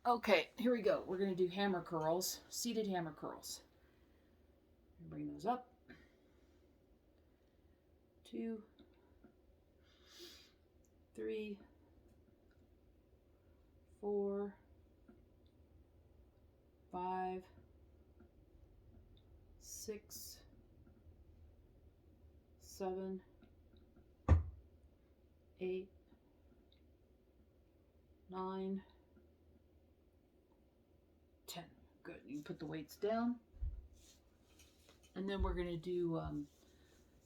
Okay, here we go. We're going to do hammer curls, seated hammer curls. Bring those up. 2, 3, 4, 5, 6, 7, 8, 9, 10. Good. You can put the weights down. And then we're going to do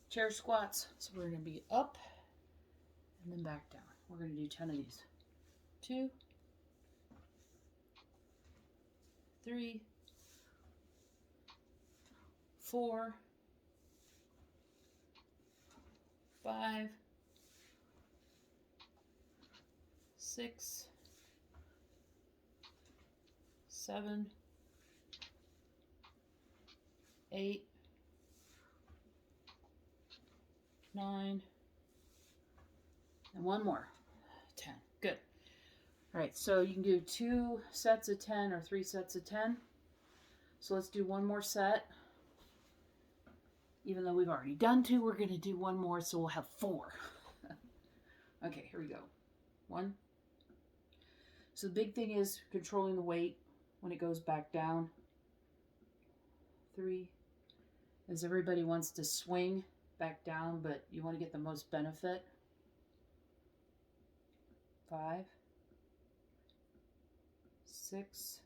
chair squats. So we're going to be up and then back down. We're going to do 10 of these. 2, 3, 4, 5, 6, 7, 8, 9, and one more. 10. Good. All right, so you can do 2 sets of 10 or 3 sets of 10. So let's do one more set. Even though we've already done 2, we're going to do one more, so we'll have 4. Okay, here we go. 1. So the big thing is controlling the weight when it goes back down. 3. As everybody wants to swing back down, but you want to get the most benefit. 5, 6,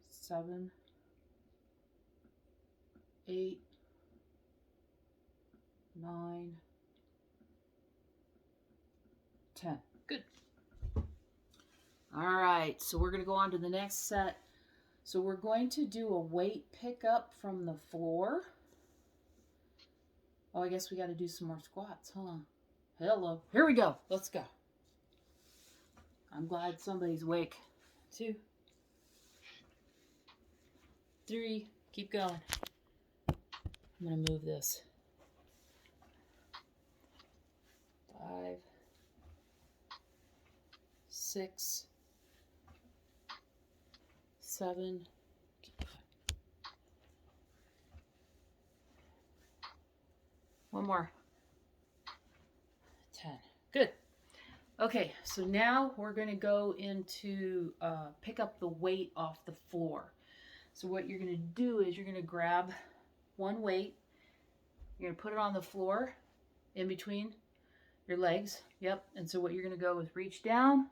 7, 8, 9, 10. Good. All right, so we're going to go on to the next set. So we're going to do a weight pickup from the floor. Oh, I guess we got to do some more squats, huh? Hello. Here we go. Let's go. I'm glad somebody's awake. 2, 3. Keep going. I'm going to move this. 5, 6, 7. Keep going. One more. 10. Good. Okay, so now we're going to go into pick up the weight off the floor. So what you're going to do is you're going to grab one weight. You're going to put it on the floor in between your legs. Yep. And so what you're going to go is reach down,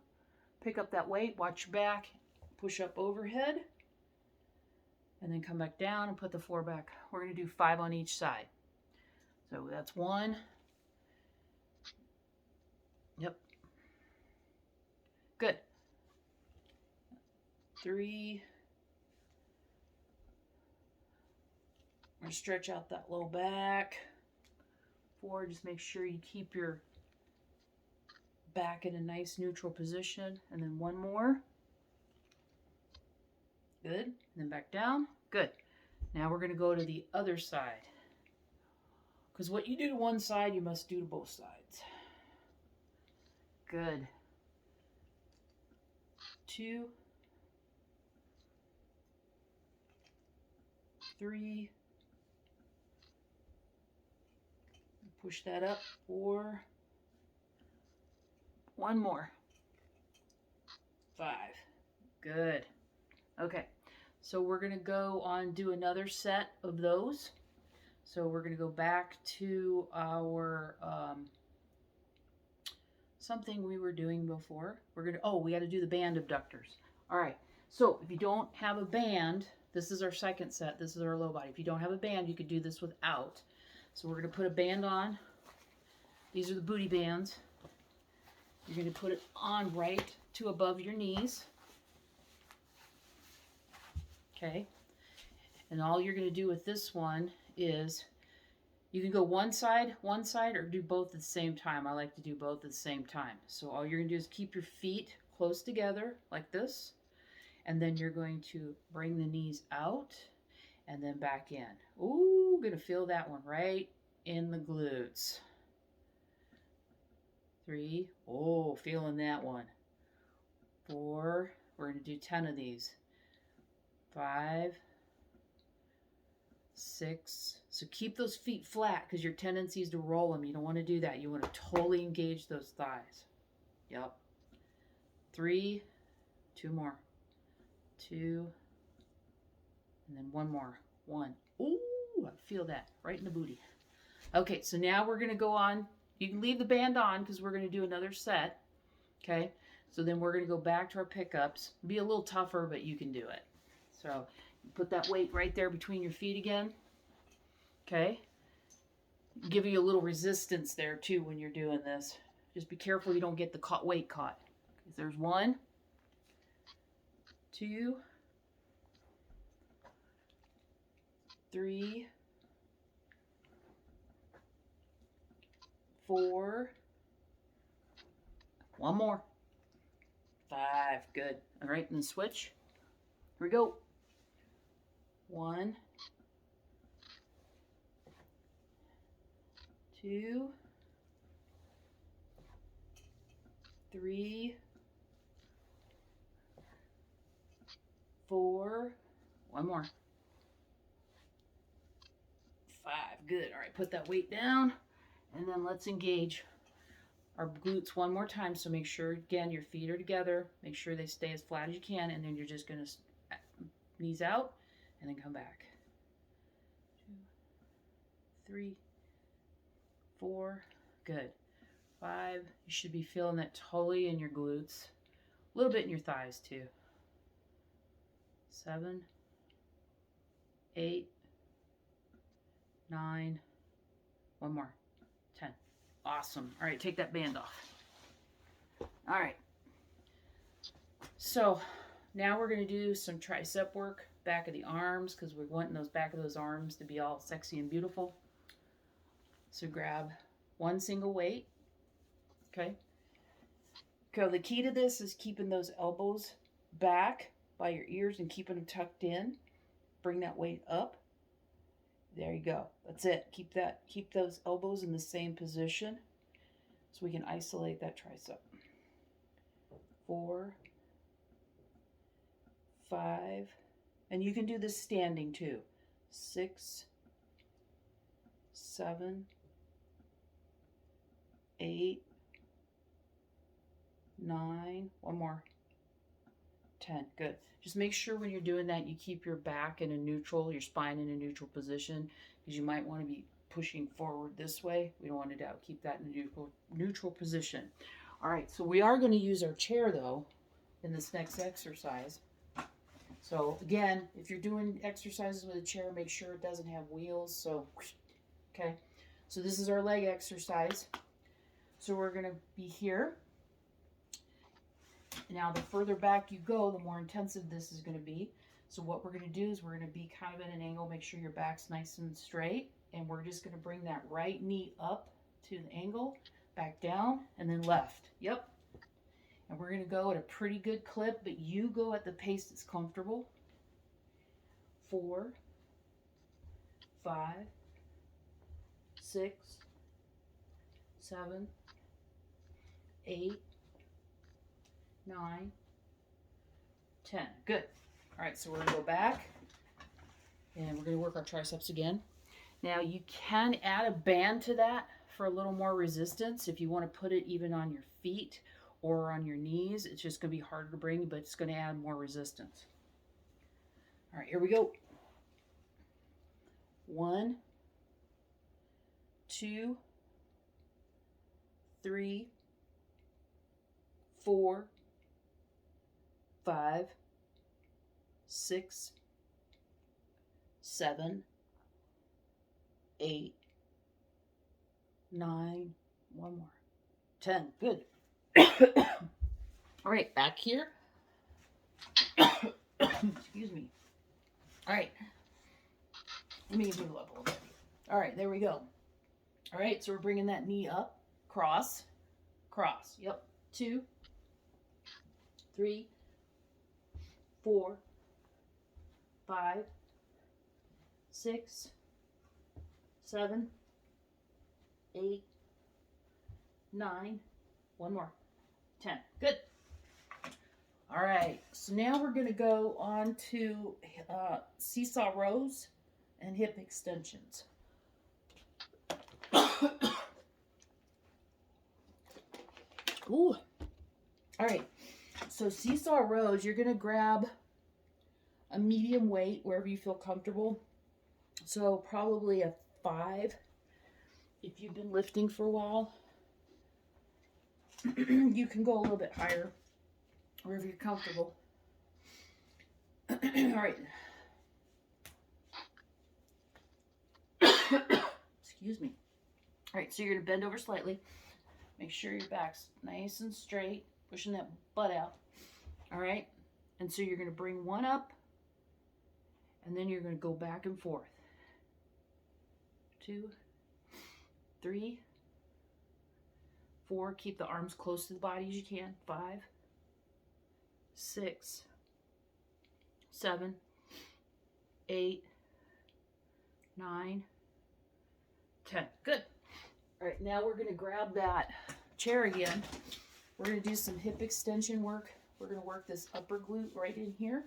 pick up that weight, watch your back, push up overhead, and then come back down and put the floor back. We're going to do 5 on each side. So that's 1. Yep. Good. 3. We're going to stretch out that low back. 4, just make sure you keep your back in a nice neutral position. And then 1 more. Good. And then back down. Good. Now we're going to go to the other side. Because what you do to one side, you must do to both sides. Good. 2, 3. Push that up. 4. 1 more. 5. Good. Okay. So we're going to go on do another set of those. So we're going to go back to our something we were doing before. We're going to, we got to do the band abductors. All right. So if you don't have a band, this is our second set. This is our low body. If you don't have a band, you could do this without. So we're going to put a band on. These are the booty bands. You're going to put it on right to above your knees. Okay. And all you're going to do with this one is you can go one side, or do both at the same time. I like to do both at the same time. So all you're going to do is keep your feet close together like this. And then you're going to bring the knees out and then back in. Ooh, going to feel that one right in the glutes. 3. Oh, feeling that one. We're going to do 10 of these. 5, 6. So keep those feet flat because your tendency is to roll them. You don't want to do that. You want to totally engage those thighs. Yep. 3, 2 more. 2, and then 1 more. 1. Ooh, I feel that right in the booty. Okay, so now we're going to go on. You can leave the band on because we're going to do another set. Okay, so then we're going to go back to our pickups. Be a little tougher, but you can do it. So put that weight right there between your feet again. Okay, give you a little resistance there too when you're doing this. Just be careful you don't get the weight caught. There's 1, 2, 3, 4, 1 more, 5. Good. All right, and switch. Here we go. 1, 2, 3, 4, 1 more, 5. Good. All right, put that weight down, and then let's engage our glutes one more time. So make sure, again, your feet are together. Make sure they stay as flat as you can, and then you're just going to knees out and then come back. 2, 3, 4. Good. 5. You should be feeling that totally in your glutes. A little bit in your thighs too. 7, 8, 9. 1 more. 10. Awesome. All right, take that band off. All right. So now we're going to do some tricep work, back of the arms, because we're wanting those back of those arms to be all sexy and beautiful. So grab 1 single weight. Okay. So the key to this is keeping those elbows back by your ears and keeping them tucked in. Bring that weight up. There you go. That's it. Keep those elbows in the same position so we can isolate that tricep. 4, 5, and you can do this standing too. 6, 7, 8, 9. 1 more. 10. Good. Just make sure when you're doing that you keep your back in a neutral, your spine in a neutral position, because you might want to be pushing forward this way. We don't want to keep that in a neutral position. All right, so we are going to use our chair though in this next exercise. So again, if you're doing exercises with a chair, make sure it doesn't have wheels. So, okay. So this is our leg exercise. So we're going to be here. Now, the further back you go, the more intensive this is going to be. So what we're going to do is we're going to be kind of at an angle. Make sure your back's nice and straight. And we're just going to bring that right knee up to the angle, back down, and then left. Yep. And we're going to go at a pretty good clip, but you go at the pace that's comfortable. 4, 5, 6, 7, 8, 9, 10. Good. All right, so we're going to go back and we're going to work our triceps again. Now you can add a band to that for a little more resistance if you want to put it even on your feet or on your knees. It's just going to be harder to bring, but it's going to add more resistance. All right, here we go. 1, 2, 3, 4, 5, 6, 7, 8, 9, 1 more, 10. Good. All right, back here. Excuse me. All right. Let me move up a little bit. All right, there we go. All right, so we're bringing that knee up, cross, cross. Yep. 2, 3, 4, 5, 6, 7, 8, 9, 1 more, 10. Good. All right, so now we're going to go on to seesaw rows and hip extensions. Ooh. All right, so seesaw rows, you're going to grab a medium weight wherever you feel comfortable. So probably a 5 if you've been lifting for a while. You can go a little bit higher wherever you're comfortable. All right. Excuse me. All right, so you're going to bend over slightly. Make sure your back's nice and straight, pushing that butt out. All right, and so you're going to bring one up, and then you're going to go back and forth. 2, 3, 4. Keep the arms close to the body as you can. 5, 6, 7, 8, 9, 10. Good. All right, now we're going to grab that chair again. We're going to do some hip extension work. We're going to work this upper glute right in here.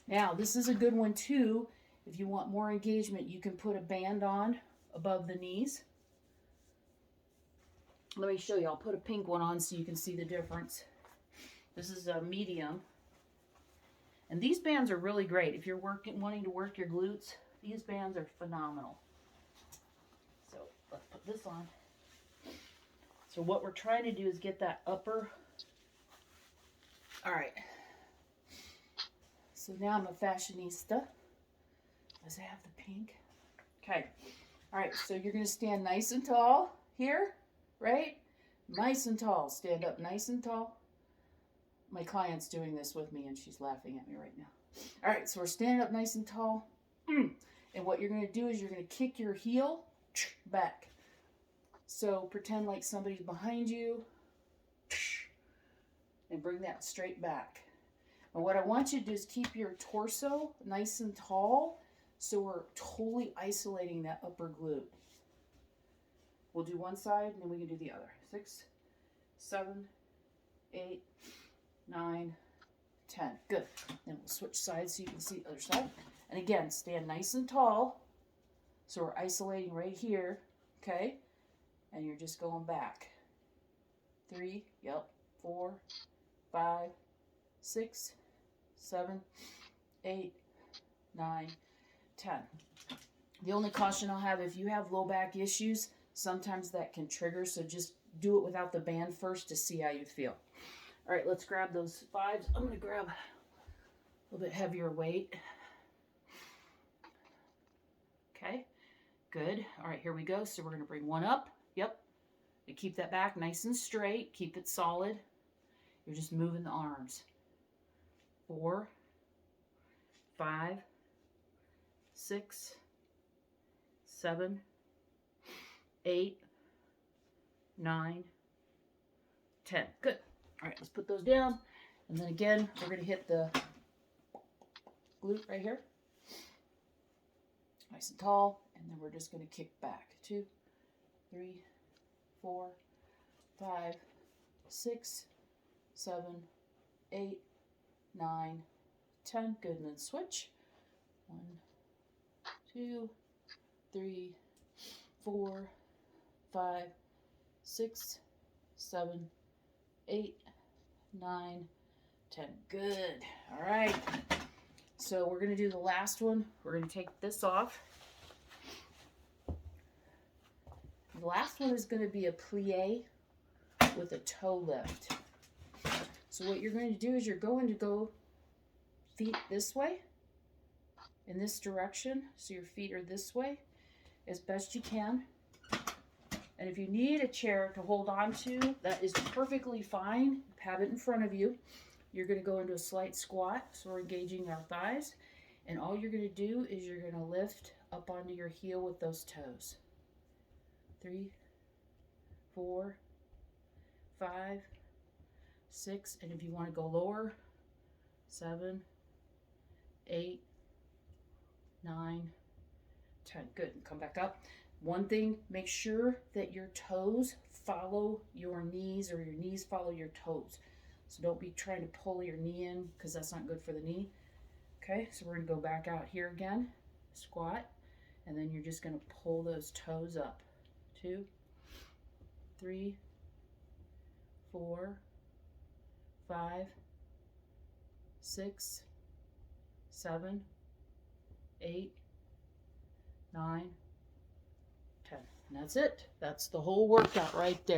Now, this is a good one too. If you want more engagement, you can put a band on above the knees. Let me show you. I'll put a pink one on so you can see the difference. This is a medium. And these bands are really great. If you're wanting to work your glutes, these bands are phenomenal. So let's put this on. So what we're trying to do is get that upper. All right. So now I'm a fashionista. Does it have the pink? Okay. All right. So you're going to stand nice and tall here, right? Nice and tall. Stand up nice and tall. My client's doing this with me and she's laughing at me right now. All right. So we're standing up nice and tall. And what you're going to do is you're going to kick your heel back. So pretend like somebody's behind you and bring that straight back. And what I want you to do is keep your torso nice and tall so we're totally isolating that upper glute. We'll do one side and then we can do the other. 6, 7, 8, 9, 10. Good. Then we'll switch sides so you can see the other side. And again, stand nice and tall. So we're isolating right here. Okay? And you're just going back. 3, yep, 4, 5, 6, 7, 8, 9, 10. The only caution I'll have, if you have low back issues, sometimes that can trigger, so just do it without the band first to see how you feel. All right, let's grab those 5s. I'm going to grab a little bit heavier weight. Okay, good. All right, here we go. So we're going to bring one up. Yep. And keep that back nice and straight. Keep it solid. You're just moving the arms. 4, 5, 6, 7, 8, 9, 10. Good. All right, let's put those down. And then again, we're going to hit the glute right here. Nice and tall. And then we're just going to kick back. 2, 3, 4, 5, 6, 7, 8, 9, 10. Good. And then switch. 1, 2, 3, 4, 5, 6, 7, 8, 9, 10. Good. All right. So we're going to do the last one. We're going to take this off. The last one is going to be a plie with a toe lift. So what you're going to do is you're going to go feet this way, in this direction. So your feet are this way as best you can. And if you need a chair to hold on to, that is perfectly fine. Have it in front of you. You're going to go into a slight squat. So we're engaging our thighs. And all you're going to do is you're going to lift up onto your heel with those toes. 3, 4, 5, 6, and if you want to go lower, 7, 8, 9, 10. Good. And come back up. One thing, make sure that your toes follow your knees or your knees follow your toes. So don't be trying to pull your knee in because that's not good for the knee. Okay, so we're going to go back out here again, squat, and then you're just going to pull those toes up. 2, 3, 4, 5, 6, 7, 8, 9, 10. And that's it. That's the whole workout right there.